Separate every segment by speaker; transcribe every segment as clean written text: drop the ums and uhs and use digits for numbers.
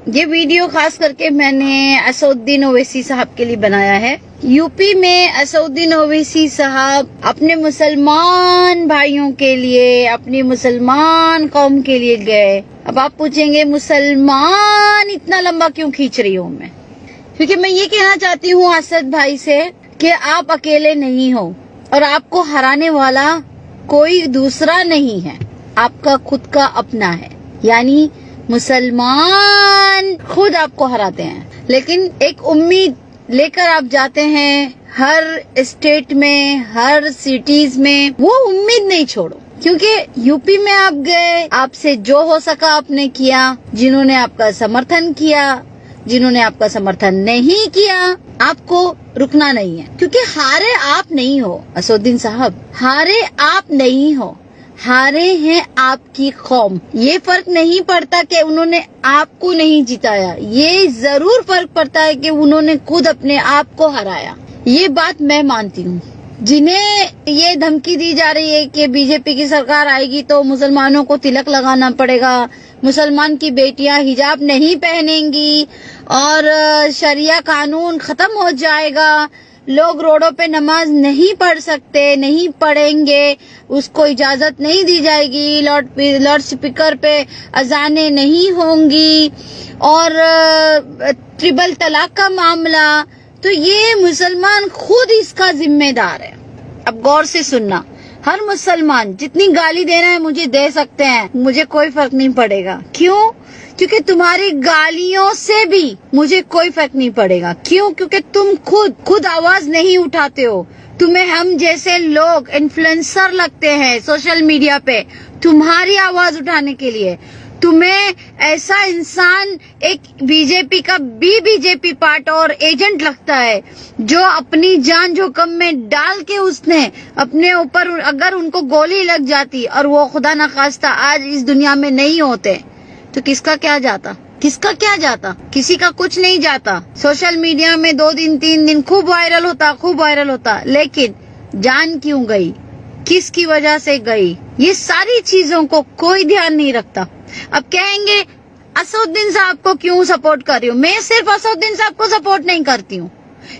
Speaker 1: یہ ویڈیو خاص کر کے میں نے اسدالدین اویسی صاحب کے لیے بنایا ہے۔ یوپی میں اسدالدین اویسی صاحب اپنے مسلمان بھائیوں کے لیے، اپنی مسلمان قوم کے لیے گئے۔ اب آپ پوچھیں گے مسلمان اتنا لمبا کیوں کھینچ رہی ہوں میں؟ کیونکہ میں یہ کہنا چاہتی ہوں اسد بھائی سے کہ آپ اکیلے نہیں ہو اور آپ کو ہرانے والا کوئی دوسرا نہیں ہے، آپ کا خود کا اپنا ہے، یعنی مسلمان خود آپ کو ہراتے ہیں۔ لیکن ایک امید لے کر آپ جاتے ہیں ہر اسٹیٹ میں، ہر سٹیز میں، وہ امید نہیں چھوڑو، کیونکہ یوپی میں آپ گئے، آپ سے جو ہو سکا آپ نے کیا، جنہوں نے آپ کا سمرتھن کیا، جنہوں نے آپ کا سمرتھن نہیں کیا، آپ کو رکنا نہیں ہے، کیونکہ ہارے آپ نہیں ہو اسدالدین صاحب، ہارے آپ نہیں ہو، ہارے ہیں آپ کی قوم۔ یہ فرق نہیں پڑتا کہ انہوں نے آپ کو نہیں جتایا، یہ ضرور فرق پڑتا ہے کہ انہوں نے خود اپنے آپ کو ہرایا۔ یہ بات میں مانتی ہوں۔ جنہیں یہ دھمکی دی جا رہی ہے کہ بی جے پی کی سرکار آئے گی تو مسلمانوں کو تلک لگانا پڑے گا، مسلمان کی بیٹیاں حجاب نہیں پہنیں گی اور شریعہ قانون ختم ہو جائے گا، لوگ روڈوں پہ نماز نہیں پڑھ سکتے، نہیں پڑھیں گے، اس کو اجازت نہیں دی جائے گی، لاؤڈ اسپیکر پہ اذانیں نہیں ہوں گی، اور ٹرپل طلاق کا معاملہ، تو یہ مسلمان خود اس کا ذمہ دار ہے۔ اب غور سے سننا، ہر مسلمان جتنی گالی دینا ہے مجھے دے سکتے ہیں، مجھے کوئی فرق نہیں پڑے گا۔ کیوں؟ کیونکہ تمہاری گالیوں سے بھی مجھے کوئی فرق نہیں پڑے گا۔ کیوں؟ کیونکہ تم خود آواز نہیں اٹھاتے ہو۔ تمہیں ہم جیسے لوگ انفلوئنسر لگتے ہیں سوشل میڈیا پہ تمہاری آواز اٹھانے کے لیے۔ تمہیں ایسا انسان ایک بی جے پی پارٹ اور ایجنٹ لگتا ہے جو اپنی جان جوخم میں ڈال کے اس نے اپنے اوپر، اگر ان کو گولی لگ جاتی اور وہ خدا نخواستہ آج اس دنیا میں نہیں ہوتے تو کس کا کیا جاتا؟ کس کا کیا جاتا؟ کسی کا کچھ نہیں جاتا۔ سوشل میڈیا میں 2 دن 3 دن خوب وائرل ہوتا، لیکن جان کیوں گئی؟ کس کی وجہ سے گئی؟ یہ ساری چیزوں کو کوئی دھیان نہیں رکھتا۔ اب کہیں گے اسدالدین صاحب کو کیوں سپورٹ کر رہی ہوں؟ میں صرف اسدالدین صاحب کو سپورٹ نہیں کرتی ہوں،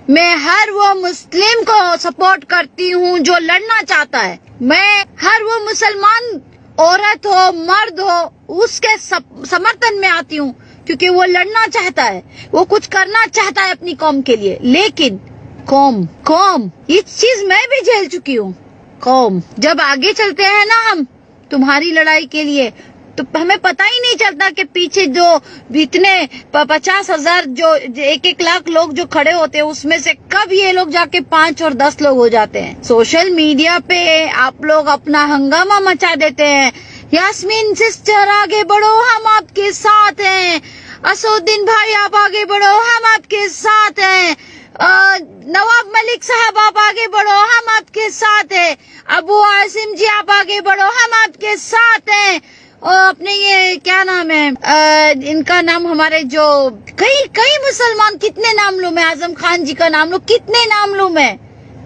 Speaker 1: میں ہر وہ مسلم کو سپورٹ کرتی ہوں جو لڑنا چاہتا ہے۔ میں ہر وہ مسلمان عورت ہو مرد ہو اس کے سمرتھن میں آتی ہوں، کیونکہ وہ لڑنا چاہتا ہے، وہ کچھ کرنا چاہتا ہے اپنی قوم کے لیے۔ لیکن قوم یہ چیز میں بھی جھیل چکی ہوں۔ قوم جب آگے چلتے ہیں نا ہم تمہاری لڑائی کے لیے، تو ہمیں پتہ ہی نہیں چلتا کہ پیچھے جو اتنے 50,000 جو 1 لاکھ لوگ جو کھڑے ہوتے ہیں اس میں سے کب یہ لوگ جا کے 5 اور 10 لوگ ہو جاتے ہیں۔ سوشل میڈیا پہ آپ لوگ اپنا ہنگامہ مچا دیتے ہیں، یاسمین سسٹر آگے بڑھو ہم آپ کے ساتھ ہیں، اسدالدین بھائی آپ آگے بڑھو ہم آپ کے ساتھ ہیں، نواب ملک صاحب آپ آگے بڑھو ہم آپ کے ساتھ ہیں، ابو عاصم جی آپ آگے بڑھو ہم آپ کے ساتھ ہیں، اور اپنے یہ کیا نام ہے ان کا نام، ہمارے جو کئی مسلمان، کتنے نام لوں میں، اعظم خان جی کا نام لوں، کتنے نام لوں میں،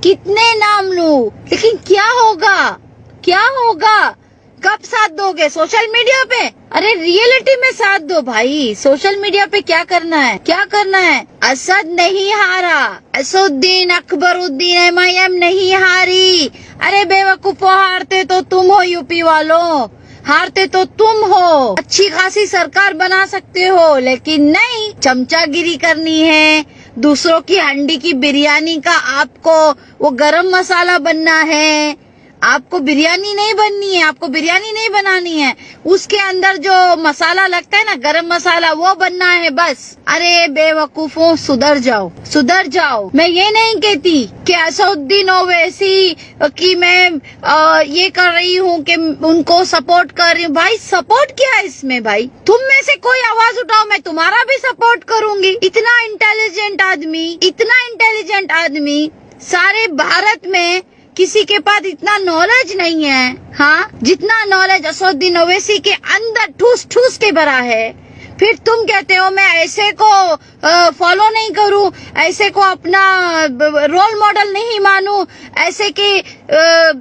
Speaker 1: کتنے نام لوں، لیکن کیا ہوگا؟ کب ساتھ دو گے؟ سوشل میڈیا پہ؟ ارے ریئلٹی میں ساتھ دو بھائی، سوشل میڈیا پہ کیا کرنا ہے؟ اسد نہیں ہارا، اسدالدین اکبر الدین MIM نہیں ہاری۔ ارے بے وقوفو، ہارتے تو تم ہو، یوپی والوں ہارتے تو تم ہو۔ اچھی خاصی سرکار بنا سکتے ہو لیکن نہیں، چمچا گیری کرنی ہے، دوسروں کی ہنڈی کی بریانی کا آپ کو وہ گرم مسالہ بننا ہے، آپ کو بریانی نہیں بننی ہے، آپ کو بریانی نہیں بنانی ہے، اس کے اندر جو مسالہ لگتا ہے نا گرم مسالہ وہ بننا ہے بس۔ ارے بے وقوفوں، سدھر جاؤ۔ میں یہ نہیں کہتی کہ اسدالدین اویسی کی میں یہ کر رہی ہوں کہ ان کو سپورٹ کر رہی ہوں، بھائی سپورٹ کیا ہے اس میں؟ بھائی تم میں سے کوئی آواز اٹھاؤ، میں تمہارا بھی سپورٹ کروں گی۔ اتنا انٹیلیجنٹ آدمی سارے بھارت میں کسی کے پاس اتنا نالج نہیں ہے، ہاں جتنا نالج اسدالدین اویسی کے اندر ٹھوس کے بھرا ہے، پھر تم کہتے ہو میں ایسے کو فالو نہیں کروں, ایسے کو اپنا رول ماڈل نہیں مانوں, ایسے کہ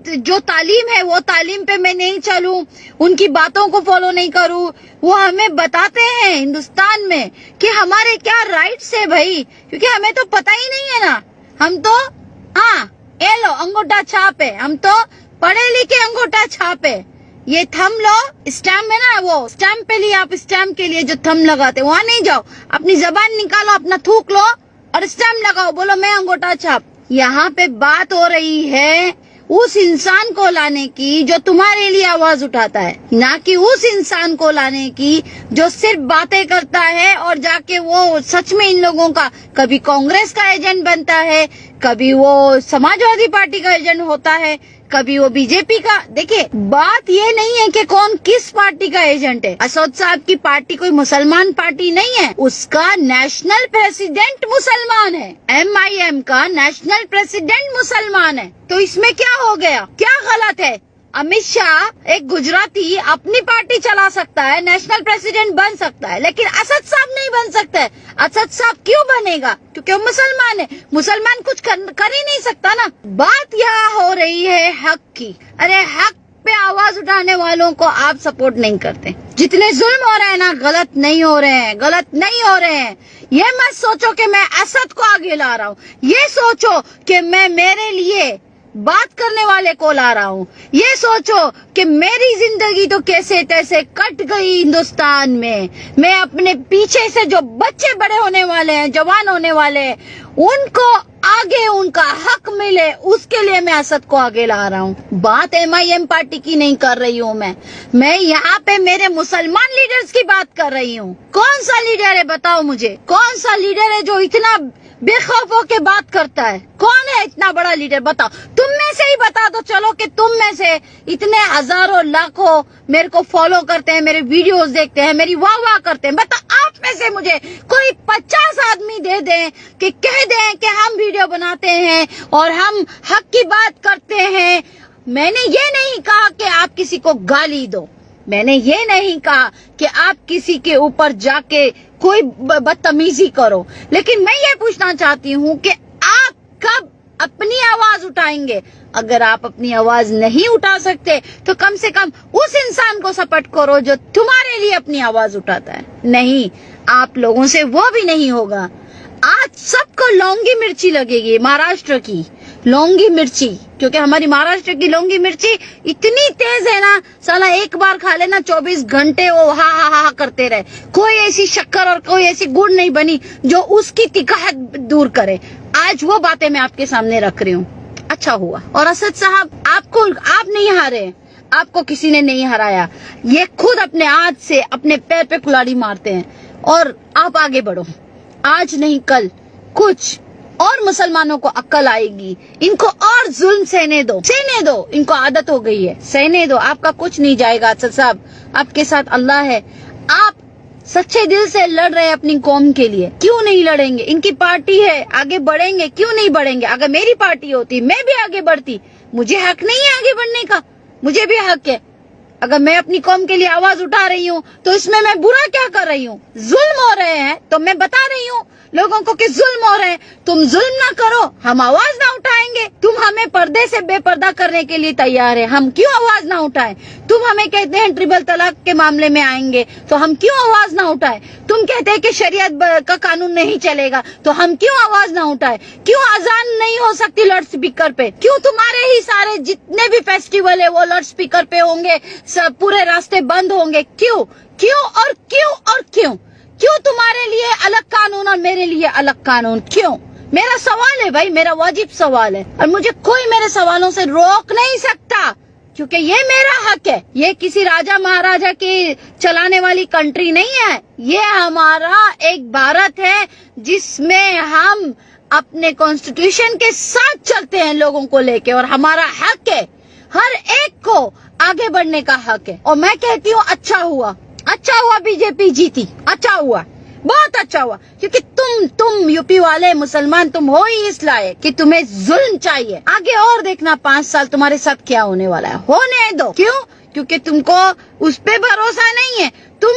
Speaker 1: جو تعلیم ہے وہ تعلیم پہ میں نہیں چلوں, ان کی باتوں کو فالو نہیں کروں. وہ ہمیں بتاتے ہیں ہندوستان میں کہ ہمارے کیا رائٹس ہے بھائی, کیونکہ ہمیں تو پتہ ہی نہیں ہے نا. ہم تو یہ لو انگوٹھا چھاپ ہے, ہم تو پڑھے لکھے انگوٹھا چھاپ ہے. یہ تھم لو, اسٹیمپ ہے نا, وہ اسٹیمپ پہ لیے آپ اسٹیمپ کے لیے جو تھم لگاتے وہاں نہیں جاؤ, اپنی زبان نکالو, اپنا تھوک لو اور اسٹیمپ لگاؤ, بولو میں انگوٹھا چھاپ. یہاں پہ بات ہو رہی ہے اس انسان کو لانے کی جو تمہارے لیے آواز اٹھاتا ہے, نہ کہ اس انسان کو لانے کی جو صرف باتیں کرتا ہے اور جا کے وہ سچ میں ان لوگوں کا کبھی کانگریس کا ایجنٹ بنتا ہے, کبھی وہ سماجوادی پارٹی کا ایجنٹ ہوتا ہے, کبھی وہ بی جے پی کا. دیکھیں بات یہ نہیں ہے کہ کون کس پارٹی کا ایجنٹ ہے. اسد صاحب کی پارٹی کوئی مسلمان پارٹی نہیں ہے, اس کا نیشنل پریزیڈنٹ مسلمان ہے, MIM کا نیشنل پریزیڈنٹ مسلمان ہے. تو اس میں کیا ہو گیا, کیا غلط ہے؟ امت شاہ ایک گجراتی اپنی پارٹی چلا سکتا ہے, نیشنل پریزیڈنٹ بن سکتا ہے, لیکن اسد صاحب نہیں بن سکتا ہے. اسد صاحب کیوں بنے گا؟ کیونکہ وہ مسلمان ہے. مسلمان کچھ کر ہی نہیں سکتا نا. بات یہاں ہو رہی ہے حق کی. ارے حق پہ آواز اٹھانے والوں کو آپ سپورٹ نہیں کرتے. جتنے ظلم ہو رہے ہیں نا, غلط نہیں ہو رہے ہیں, غلط نہیں ہو رہے ہیں. یہ مت سوچو کہ میں اسد کو آگے لا رہا ہوں, یہ سوچو کہ میں میرے لیے بات کرنے والے کو لا رہا ہوں. یہ سوچو کہ میری زندگی تو کیسے تیسے کٹ گئی ہندوستان میں اپنے پیچھے سے جو بچے بڑے ہونے والے ہیں, جوان ہونے والے ہیں, ان کو آگے ان کا حق ملے, اس کے لیے میں اسد کو آگے لا رہا ہوں. بات MIM پارٹی کی نہیں کر رہی ہوں میں یہاں پہ میرے مسلمان لیڈرز کی بات کر رہی ہوں. کون سا لیڈر ہے بتاؤ مجھے, کون سا لیڈر ہے جو اتنا بے خوف ہو کے بات کرتا ہے؟ کون ہے اتنا بڑا لیڈر بتاؤ. تم میں سے ہی بتا دو چلو کہ تم میں سے اتنے ہزاروں لاکھوں میرے کو فالو کرتے ہیں, میرے ویڈیوز دیکھتے ہیں, میری واہ واہ کرتے ہیں. بتاؤ آپ میں سے مجھے کوئی 50 آدمی دے دیں کہ کہہ دیں کہ ہم ویڈیو بناتے ہیں اور ہم حق کی بات کرتے ہیں. میں نے یہ نہیں کہا کہ آپ کسی کو گالی دو, میں نے یہ نہیں کہا کہ آپ کسی کے اوپر جا کے کوئی بدتمیزی کرو, لیکن میں یہ پوچھنا چاہتی ہوں کہ آپ کب اپنی آواز اٹھائیں گے؟ اگر آپ اپنی آواز نہیں اٹھا سکتے تو کم سے کم اس انسان کو سپورٹ کرو جو تمہارے لیے اپنی آواز اٹھاتا ہے. نہیں, آپ لوگوں سے وہ بھی نہیں ہوگا. آج سب کو لونگی مرچی لگے گی, مہاراشٹر کی لونگی مرچی, کیونکہ ہماری مہاراشٹر کی لونگی مرچی اتنی تیز ہے نا, سالا ایک بار کھا لینا 24 گھنٹے وہ ہا ہا ہا کرتے رہے. کوئی ایسی شکر اور کوئی ایسی گڑ نہیں بنی جو اس کی تکاہٹ دور کرے. آج وہ باتیں میں آپ کے سامنے رکھ رہی ہوں. اچھا ہوا. اور اسد صاحب آپ نہیں ہارے, آپ کو کسی نے نہیں ہرایا. یہ خود اپنے ہاتھ سے اپنے پیر پہ کلاڑی مارتے ہیں اور آپ آگے بڑھو. آج نہیں کل کچھ اور مسلمانوں کو عقل آئے گی. ان کو اور ظلم سہنے دو, ان کو عادت ہو گئی ہے, سہنے دو. آپ کا کچھ نہیں جائے گا اسد صاحب, آپ کے ساتھ اللہ ہے. آپ سچے دل سے لڑ رہے اپنی قوم کے لیے, کیوں نہیں لڑیں گے؟ ان کی پارٹی ہے, آگے بڑھیں گے, کیوں نہیں بڑھیں گے؟ اگر میری پارٹی ہوتی میں بھی آگے بڑھتی. مجھے حق نہیں ہے آگے بڑھنے کا, مجھے بھی حق ہے. اگر میں اپنی قوم کے لیے آواز اٹھا رہی ہوں تو اس میں برا کیا کر رہی ہوں؟ ظلم ہو رہے ہیں تو میں بتا رہی ہوں لوگوں کو کہ ظلم ہو رہے ہیں. تم ظلم نہ کرو, ہم آواز نہ اٹھائیں گے. تم ہمیں پردے سے بے پردہ کرنے کے لیے تیار ہے, ہم کیوں آواز نہ اٹھائیں؟ تم ہمیں کہتے ہیں ٹریپل طلاق کے معاملے میں آئیں گے تو ہم کیوں آواز نہ اٹھائیں؟ تم کہتے ہیں کہ شریعت کا قانون نہیں چلے گا تو ہم کیوں آواز نہ اٹھائیں؟ کیوں اذان نہیں ہو سکتی لاؤڈ اسپیکر پہ؟ کیوں تمہارے ہی سارے جتنے بھی فیسٹیول ہے وہ لاؤڈ اسپیکر پہ ہوں گے, سب پورے راستے بند ہوں گے؟ کیوں کیوں تمہارے لیے الگ قانون اور میرے لیے الگ قانون کیوں؟ میرا سوال ہے بھائی, میرا واجب سوال ہے, اور مجھے کوئی میرے سوالوں سے روک نہیں سکتا کیونکہ یہ میرا حق ہے. یہ کسی راجا مہاراجا کی چلانے والی کنٹری نہیں ہے, یہ ہمارا ایک بھارت ہے جس میں ہم اپنے کانسٹیٹیوشن کے ساتھ چلتے ہیں لوگوں کو لے کے, اور ہمارا حق ہے, ہر ایک کو آگے بڑھنے کا حق ہے. اور میں کہتی ہوں اچھا ہوا بی جے پی جیتی, اچھا ہوا, بہت اچھا ہوا, کیونکہ تم یو پی والے مسلمان تم ہو ہی اس لائق کہ تمہیں ظلم چاہیے. آگے اور دیکھنا 5 سال تمہارے ساتھ کیا ہونے والا ہے, ہونے دو. کیوں؟ کیونکہ تم کو اس پہ بھروسہ نہیں ہے. تم